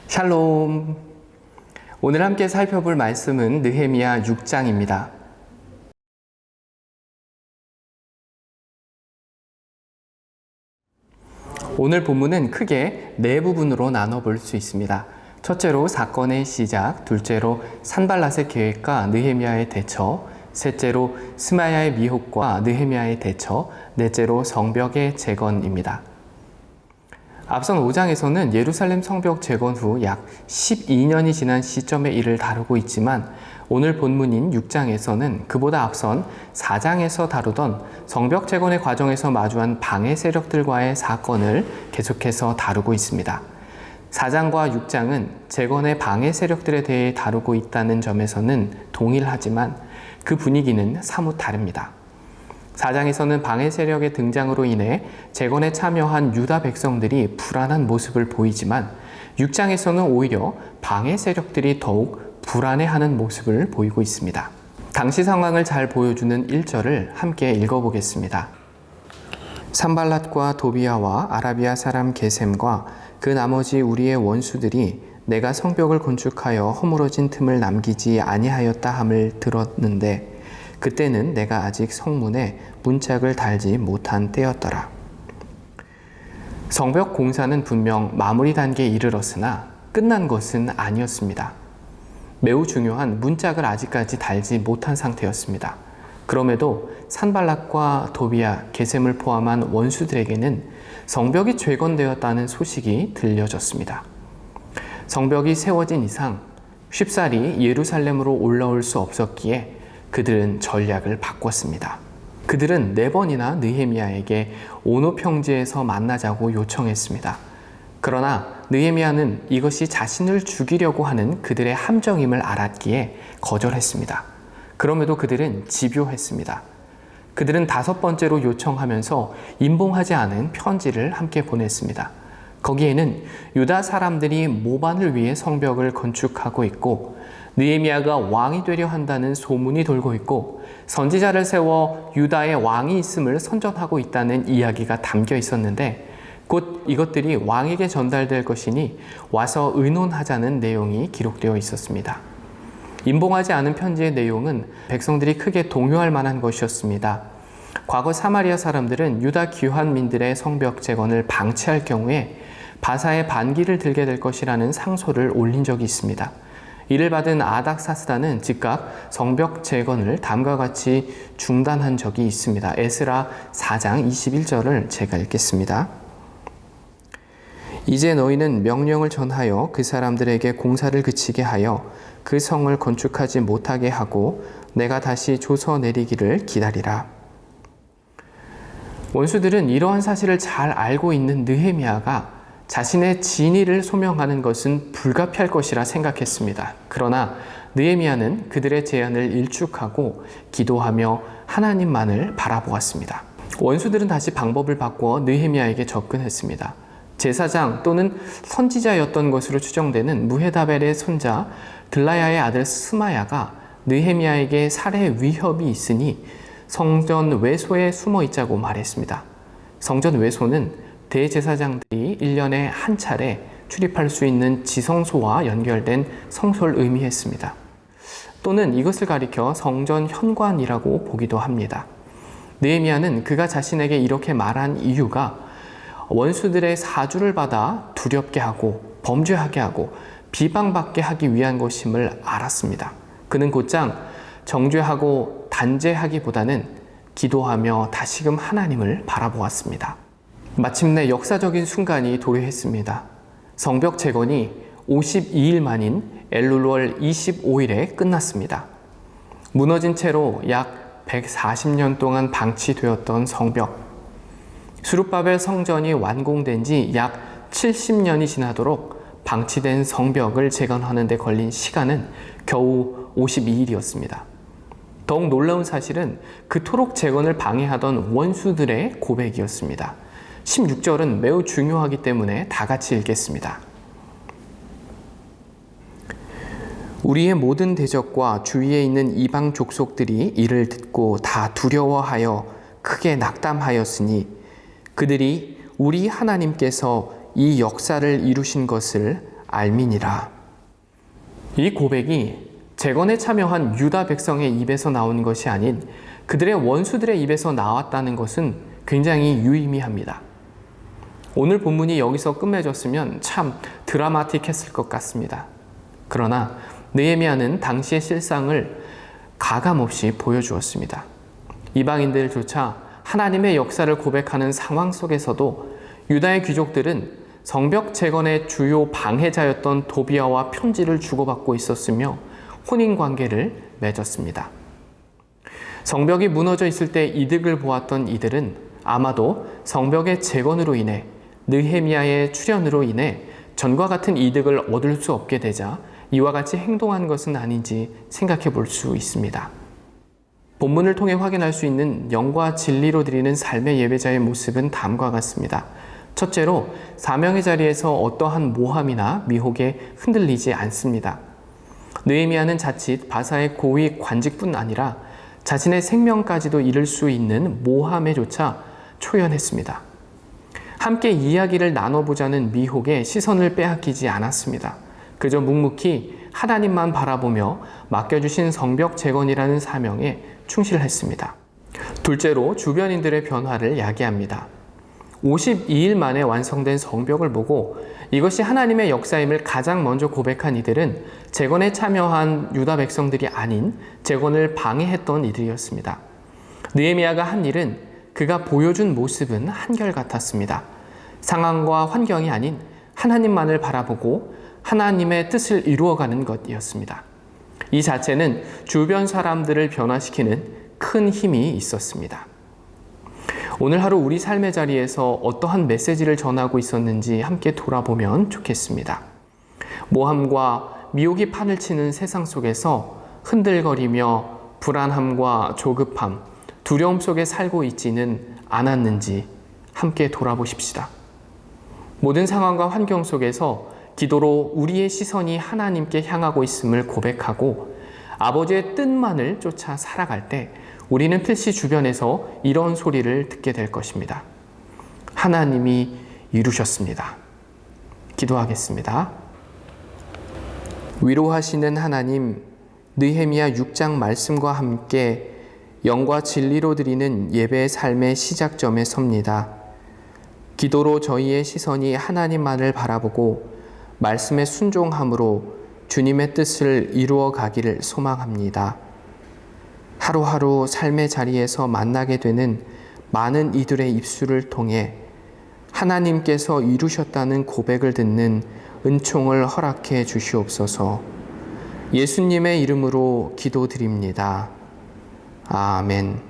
샬롬. 오늘 함께 살펴볼 말씀은 느헤미야 6장입니다. 오늘 본문은 크게 네 부분으로 나눠볼 수 있습니다. 첫째로 사건의 시작, 둘째로 산발랏의 계획과 느헤미야의 대처, 셋째로 스마야의 미혹과 느헤미야의 대처, 넷째로 성벽의 재건입니다. 앞선 5장에서는 예루살렘 성벽 재건 후 약 12년이 지난 시점의 일을 다루고 있지만 오늘 본문인 6장에서는 그보다 앞선 4장에서 다루던 성벽 재건의 과정에서 마주한 방해 세력들과의 사건을 계속해서 다루고 있습니다. 4장과 6장은 재건의 방해 세력들에 대해 다루고 있다는 점에서는 동일하지만 그 분위기는 사뭇 다릅니다. 4장에서는 방해 세력의 등장으로 인해 재건에 참여한 유다 백성들이 불안한 모습을 보이지만 6장에서는 오히려 방해 세력들이 더욱 불안해하는 모습을 보이고 있습니다. 당시 상황을 잘 보여주는 1절을 함께 읽어보겠습니다. 산발랏과 도비아와 아라비아 사람 게셈과 그 나머지 우리의 원수들이 내가 성벽을 건축하여 허물어진 틈을 남기지 아니하였다 함을 들었는데 그때는 내가 아직 성문에 문짝을 달지 못한 때였더라. 성벽 공사는 분명 마무리 단계에 이르렀으나 끝난 것은 아니었습니다. 매우 중요한 문짝을 아직까지 달지 못한 상태였습니다. 그럼에도 산발랏과 도비아, 게셈을 포함한 원수들에게는 성벽이 재건되었다는 소식이 들려졌습니다. 성벽이 세워진 이상 쉽사리 예루살렘으로 올라올 수 없었기에 그들은 전략을 바꿨습니다. 그들은 4번이나 느헤미야에게 오노 평지에서 만나자고 요청했습니다. 그러나 느헤미야는 이것이 자신을 죽이려고 하는 그들의 함정임을 알았기에 거절했습니다. 그럼에도 그들은 집요했습니다. 그들은 5번째로 요청하면서 임봉하지 않은 편지를 함께 보냈습니다. 거기에는 유다 사람들이 모반을 위해 성벽을 건축하고 있고 느헤미야가 왕이 되려 한다는 소문이 돌고 있고 선지자를 세워 유다의 왕이 있음을 선전하고 있다는 이야기가 담겨 있었는데 곧 이것들이 왕에게 전달될 것이니 와서 의논하자는 내용이 기록되어 있었습니다. 임봉하지 않은 편지의 내용은 백성들이 크게 동요할 만한 것이었습니다. 과거 사마리아 사람들은 유다 귀환민들의 성벽 재건을 방치할 경우에 바사의 반기를 들게 될 것이라는 상소를 올린 적이 있습니다. 이를 받은 아닥사스다는 즉각 성벽 재건을 다음과 같이 중단한 적이 있습니다. 에스라 4장 21절을 제가 읽겠습니다. 이제 너희는 명령을 전하여 그 사람들에게 공사를 그치게 하여 그 성을 건축하지 못하게 하고 내가 다시 조서 내리기를 기다리라. 원수들은 이러한 사실을 잘 알고 있는 느헤미야가 자신의 진위를 소명하는 것은 불가피할 것이라 생각했습니다. 그러나 느헤미야는 그들의 제안을 일축하고 기도하며 하나님만을 바라보았습니다. 원수들은 다시 방법을 바꾸어 느헤미야에게 접근했습니다. 제사장 또는 선지자였던 것으로 추정되는 무헤다벨의 손자 들라야의 아들 스마야가 느헤미야에게 살해 위협이 있으니 성전 외소에 숨어 있자고 말했습니다. 성전 외소는 대제사장들이 1년에 한 차례 출입할 수 있는 지성소와 연결된 성소를 의미했습니다. 또는 이것을 가리켜 성전 현관이라고 보기도 합니다. 느헤미야는 그가 자신에게 이렇게 말한 이유가 원수들의 사주를 받아 두렵게 하고 범죄하게 하고 비방받게 하기 위한 것임을 알았습니다. 그는 곧장 정죄하고 단죄하기보다는 기도하며 다시금 하나님을 바라보았습니다. 마침내 역사적인 순간이 도래했습니다. 성벽 재건이 52일 만인 엘룰월 25일에 끝났습니다. 무너진 채로 약 140년 동안 방치되었던 성벽. 스룹바벨 성전이 완공된 지 약 70년이 지나도록 방치된 성벽을 재건하는 데 걸린 시간은 겨우 52일이었습니다. 더욱 놀라운 사실은 그토록 재건을 방해하던 원수들의 고백이었습니다. 16절은 매우 중요하기 때문에 다 같이 읽겠습니다. 우리의 모든 대적과 주위에 있는 이방 족속들이 이를 듣고 다 두려워하여 크게 낙담하였으니 그들이 우리 하나님께서 이 역사를 이루신 것을 알미니라. 이 고백이 재건에 참여한 유다 백성의 입에서 나온 것이 아닌 그들의 원수들의 입에서 나왔다는 것은 굉장히 유의미합니다. 오늘 본문이 여기서 끝맺었으면 참 드라마틱했을 것 같습니다. 그러나 느헤미야는 당시의 실상을 가감없이 보여주었습니다. 이방인들조차 하나님의 역사를 고백하는 상황 속에서도 유다의 귀족들은 성벽 재건의 주요 방해자였던 도비아와 편지를 주고받고 있었으며 혼인관계를 맺었습니다. 성벽이 무너져 있을 때 이득을 보았던 이들은 아마도 성벽의 재건으로 인해 느헤미야의 출현으로 인해 전과 같은 이득을 얻을 수 없게 되자 이와 같이 행동한 것은 아닌지 생각해 볼 수 있습니다. 본문을 통해 확인할 수 있는 영과 진리로 드리는 삶의 예배자의 모습은 다음과 같습니다. 첫째로 사명의 자리에서 어떠한 모함이나 미혹에 흔들리지 않습니다. 느헤미야는 자칫 바사의 고위 관직뿐 아니라 자신의 생명까지도 잃을 수 있는 모함에조차 초연했습니다. 함께 이야기를 나눠보자는 미혹에 시선을 빼앗기지 않았습니다. 그저 묵묵히 하나님만 바라보며 맡겨주신 성벽 재건이라는 사명에 충실했습니다. 둘째로 주변인들의 변화를 야기합니다. 52일 만에 완성된 성벽을 보고 이것이 하나님의 역사임을 가장 먼저 고백한 이들은 재건에 참여한 유다 백성들이 아닌 재건을 방해했던 이들이었습니다. 느헤미야가 한 일은 그가 보여준 모습은 한결같았습니다. 상황과 환경이 아닌 하나님만을 바라보고 하나님의 뜻을 이루어가는 것이었습니다. 이 자체는 주변 사람들을 변화시키는 큰 힘이 있었습니다. 오늘 하루 우리 삶의 자리에서 어떠한 메시지를 전하고 있었는지 함께 돌아보면 좋겠습니다. 모함과 미혹이 판을 치는 세상 속에서 흔들거리며 불안함과 조급함, 두려움 속에 살고 있지는 않았는지 함께 돌아보십시다. 모든 상황과 환경 속에서 기도로 우리의 시선이 하나님께 향하고 있음을 고백하고 아버지의 뜻만을 쫓아 살아갈 때 우리는 필시 주변에서 이런 소리를 듣게 될 것입니다. 하나님이 이루셨습니다. 기도하겠습니다. 위로하시는 하나님, 느헤미야 6장 말씀과 함께 영과 진리로 드리는 예배의 삶의 시작점에 섭니다. 기도로 저희의 시선이 하나님만을 바라보고 말씀에 순종함으로 주님의 뜻을 이루어 가기를 소망합니다. 하루하루 삶의 자리에서 만나게 되는 많은 이들의 입술을 통해 하나님께서 이루셨다는 고백을 듣는 은총을 허락해 주시옵소서. 예수님의 이름으로 기도드립니다. 아멘.